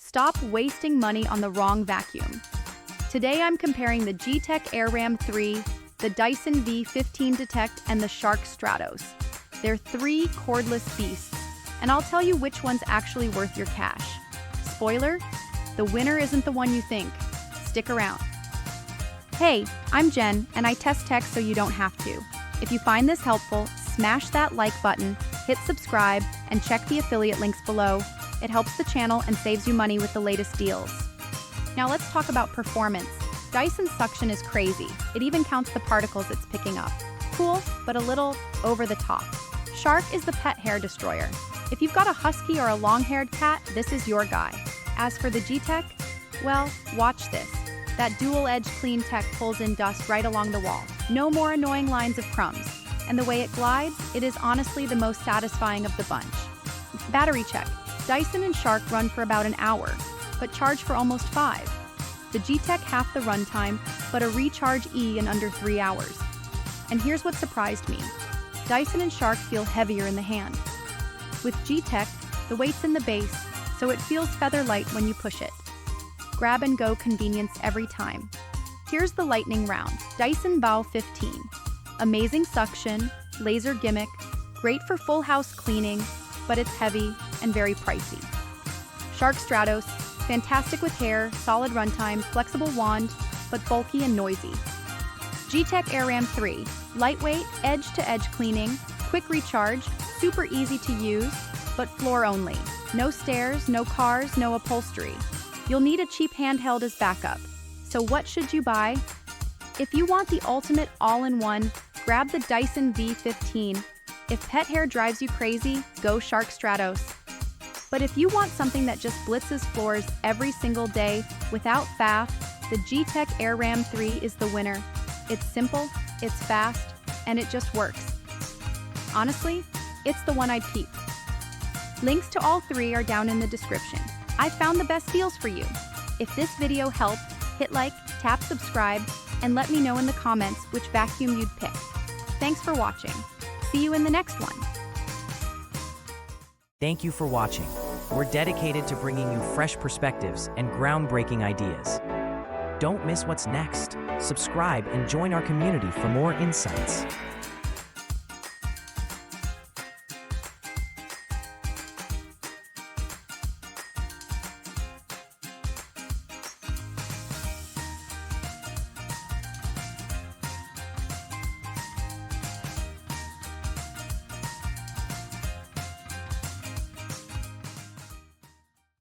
Stop wasting money on the wrong vacuum. Today I'm comparing the Gtech AirRam 3, the Dyson V15 Detect, and the Shark Stratos. They're three cordless beasts, and I'll tell you which one's actually worth your cash. Spoiler, the winner isn't the one you think. Stick around. Hey, I'm Jen, and I test tech so you don't have to. If you find this helpful, smash that like button, hit subscribe, and check the affiliate links below. It helps the channel and saves you money with the latest deals. Now let's talk about performance. Dyson's suction is crazy. It even counts the particles it's picking up. Cool, but a little over the top. Shark is the pet hair destroyer. If you've got a husky or a long-haired cat, this is your guy. As for the Gtech, well, watch this. That dual-edge clean tech pulls in dust right along the wall. No more annoying lines of crumbs. And the way it glides, it is honestly the most satisfying of the bunch. Battery check. Dyson and Shark run for about an hour, but charge for almost 5. The Gtech half the runtime, but a recharge in under 3 hours. And here's what surprised me. Dyson and Shark feel heavier in the hand. With Gtech, the weight's in the base, so it feels feather light when you push it. Grab and go convenience every time. Here's the lightning round. Dyson V15. Amazing suction, laser gimmick, great for full house cleaning, but it's heavy and very pricey. Shark Stratos, fantastic with hair, solid runtime, flexible wand, but bulky and noisy. Gtech AirRam 3, lightweight, edge-to-edge cleaning, quick recharge, super easy to use, but floor only. No stairs, no cars, no upholstery. You'll need a cheap handheld as backup. So what should you buy? If you want the ultimate all-in-one, grab the Dyson V15. If pet hair drives you crazy, go Shark Stratos. But if you want something that just blitzes floors every single day without faff, the Gtech AirRam 3 is the winner. It's simple, it's fast, and it just works. Honestly, it's the one I'd keep. Links to all three are down in the description. I found the best deals for you. If this video helped, hit like, tap subscribe, and let me know in the comments which vacuum you'd pick. Thanks for watching. See you in the next one. Thank you for watching. We're dedicated to bringing you fresh perspectives and groundbreaking ideas. Don't miss what's next. Subscribe and join our community for more insights.